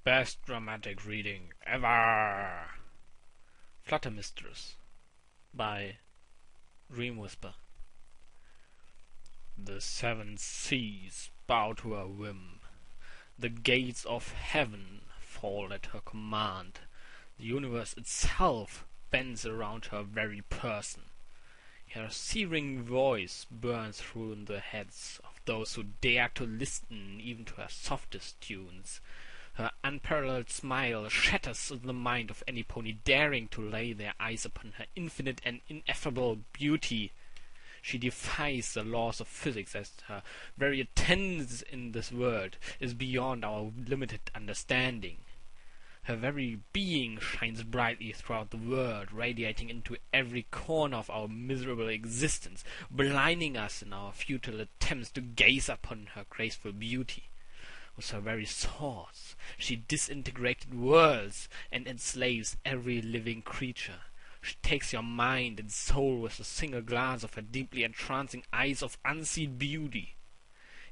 Best dramatic reading ever! Fluttermistress by Dream Whisper. The seven seas bow to her whim. The gates of heaven fall at her command. The universe itself bends around her very person. Her searing voice burns through the heads of those who dare to listen even to her softest tunes. Her unparalleled smile shatters the mind of any pony daring to lay their eyes upon her infinite and ineffable beauty. She defies the laws of physics, as her very attendance in this world is beyond our limited understanding. Her very being shines brightly throughout the world, radiating into every corner of our miserable existence, blinding us in our futile attempts to gaze upon her graceful beauty. With her very thoughts, she disintegrated worlds and enslaves every living creature. She takes your mind and soul with a single glance of her deeply entrancing eyes of unseen beauty.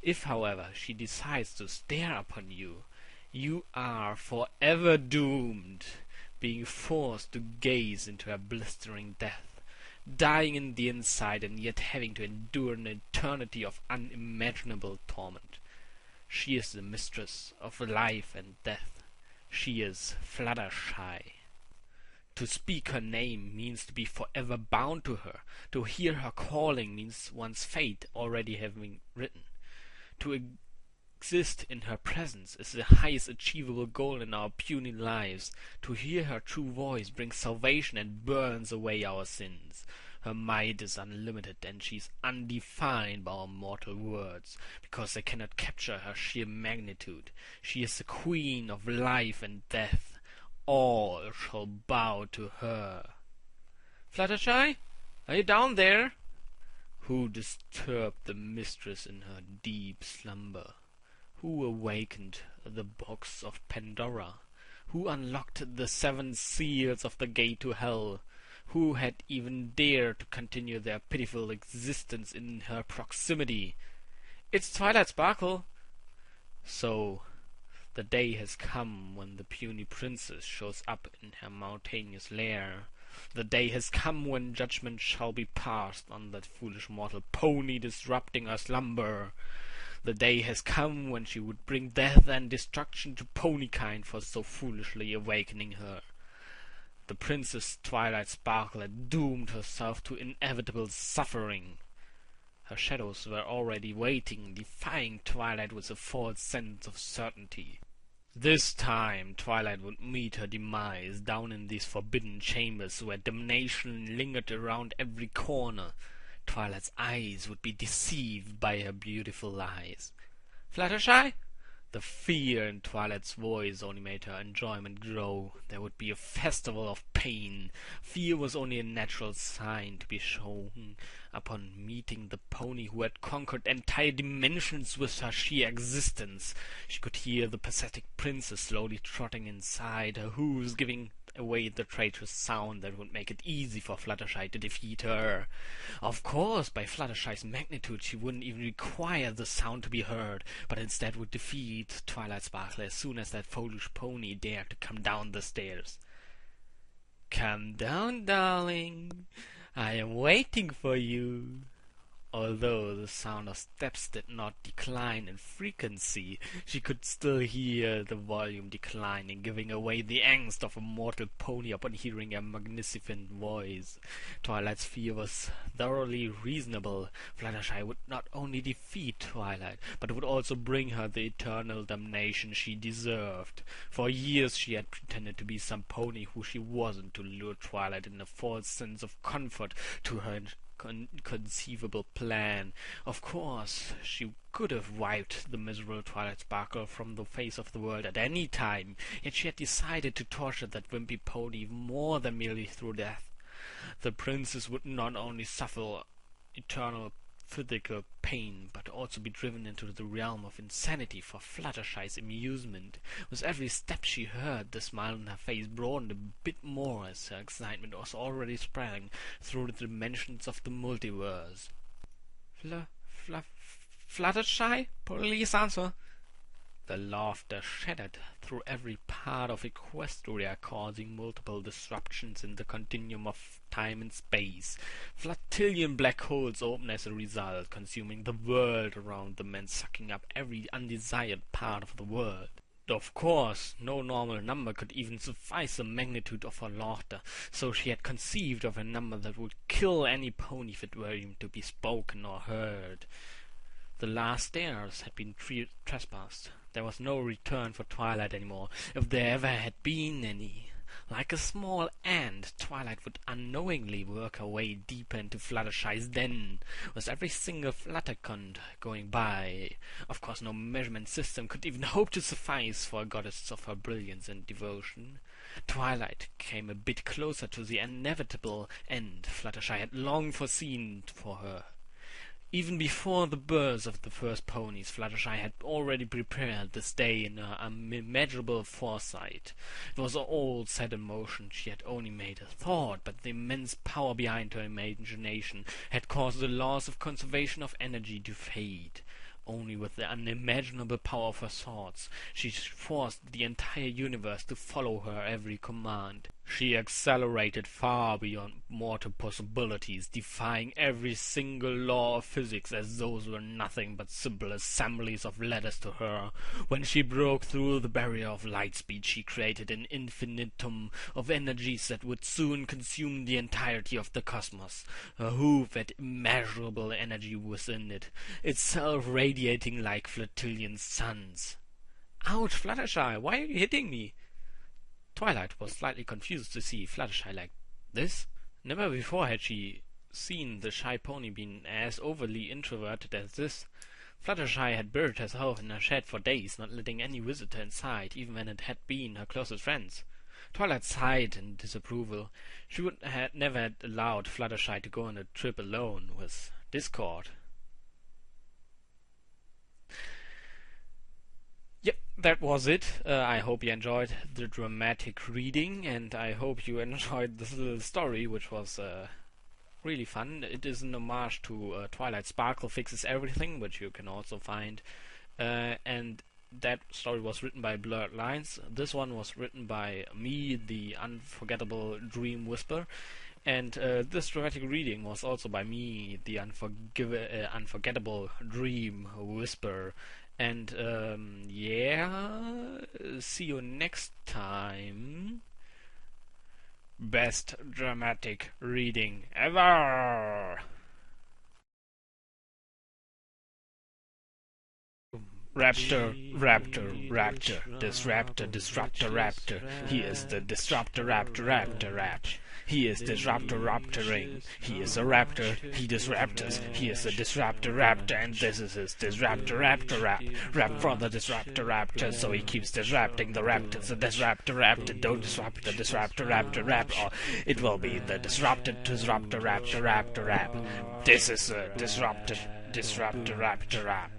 If, however, she decides to stare upon you, you are forever doomed, being forced to gaze into her blistering death, dying in the inside and yet having to endure an eternity of unimaginable torment. She is the mistress of life and death. She is Fluttershy. To speak her name means to be forever bound to her. To hear her calling means one's fate already having written. To exist in her presence is the highest achievable goal in our puny lives. To hear her true voice brings salvation and burns away our sins. Her might is unlimited, and she is undefined by our mortal words, because they cannot capture her sheer magnitude. She is the queen of life and death. All shall bow to her. Fluttershy, are you down there? Who disturbed the mistress in her deep slumber? Who awakened the box of Pandora? Who unlocked the seven seals of the gate to hell? Who had even dared to continue their pitiful existence in her proximity? It's Twilight Sparkle! So, the day has come when the puny princess shows up in her mountainous lair. The day has come when judgment shall be passed on that foolish mortal pony disrupting her slumber. The day has come when she would bring death and destruction to ponykind for so foolishly awakening her. The Princess Twilight Sparkle had doomed herself to inevitable suffering. Her shadows were already waiting, defying Twilight with a false sense of certainty. This time Twilight would meet her demise down in these forbidden chambers where damnation lingered around every corner. Twilight's eyes would be deceived by her beautiful lies. Fluttershy? The fear in Twilight's voice only made her enjoyment grow. There would be a festival of pain. Fear was only a natural sign to be shown upon meeting the pony who had conquered entire dimensions with her sheer existence. She could hear the pathetic princess slowly trotting inside, her hooves giving away the traitorous sound that would make it easy for Fluttershy to defeat her. Of course, by Fluttershy's magnitude, she wouldn't even require the sound to be heard, but instead would defeat Twilight Sparkle as soon as that foolish pony dared to come down the stairs. Come down, darling. I am waiting for you. Although the sound of steps did not decline in frequency, she could still hear the volume declining, giving away the angst of a mortal pony upon hearing a magnificent voice. Twilight's fear was thoroughly reasonable. Fluttershy would not only defeat Twilight, but would also bring her the eternal damnation she deserved. For years she had pretended to be some pony who she wasn't, to lure Twilight in a false sense of comfort to her inconceivable plan. Of course, she could have wiped the miserable Twilight Sparkle from the face of the world at any time, yet she had decided to torture that wimpy pony more than merely through death. The princess would not only suffer eternal physical pain, but also be driven into the realm of insanity for Fluttershy's amusement. With every step she heard, the smile on her face broadened a bit more as her excitement was already spreading through the dimensions of the multiverse. Fluttershy? Please answer. The laughter shattered through every part of Equestria, causing multiple disruptions in the continuum of time and space. Flotillion black holes opened as a result, consuming the world around them and sucking up every undesired part of the world. Of course, no normal number could even suffice the magnitude of her laughter, so she had conceived of a number that would kill any pony if it were even to be spoken or heard. The last stairs had been trespassed. There was no return for Twilight anymore, if there ever had been any. Like a small ant, Twilight would unknowingly work her way deeper into Fluttershy's den, with every single Fluttercunt going by. Of course, no measurement system could even hope to suffice for a goddess of her brilliance and devotion. Twilight came a bit closer to the inevitable end Fluttershy had long foreseen for her. Even before the birth of the first ponies, Fluttershy had already prepared this day in her unimaginable foresight. It was all set in motion. She had only made a thought, but the immense power behind her imagination had caused the laws of conservation of energy to fade. Only with the unimaginable power of her thoughts, she forced the entire universe to follow her every command. She accelerated far beyond mortal possibilities, defying every single law of physics as those were nothing but simple assemblies of letters to her. When she broke through the barrier of light speed, she created an infinitum of energies that would soon consume the entirety of the cosmos. Her hoof had immeasurable energy within it, itself radiating like Flotillion suns. "Ouch, Fluttershy, why are you hitting me?" Twilight was slightly confused to see Fluttershy like this. Never before had she seen the shy pony being as overly introverted as this. Fluttershy had buried herself in her shed for days, not letting any visitor inside, even when it had been her closest friends. Twilight sighed in disapproval. She would never have allowed Fluttershy to go on a trip alone with Discord. Yep, that was it. I hope you enjoyed the dramatic reading, and I hope you enjoyed this little story, which was really fun. It is an homage to Twilight Sparkle Fixes Everything, which you can also find. And that story was written by Blurred Lines. This one was written by me, the unforgettable Dream Whisper. And this dramatic reading was also by me, the unforgettable Dream Whisper. And yeah, see you next time. Best dramatic reading ever! Raptor, raptor, raptor, disruptor, disruptor, raptor. He is the disruptor, raptor, raptor, rap. He is disruptor, raptoring. He is a raptor, he disruptors. He is a disruptor, raptor, and this is his disruptor, raptor, rap. Rap for the disruptor, raptor, so he keeps disrupting the raptors. The disruptor, raptor, don't disrupt the disruptor, raptor, rap, or it will be the disrupted disruptor, raptor, raptor, rap. This is a disruptor, raptor, rap.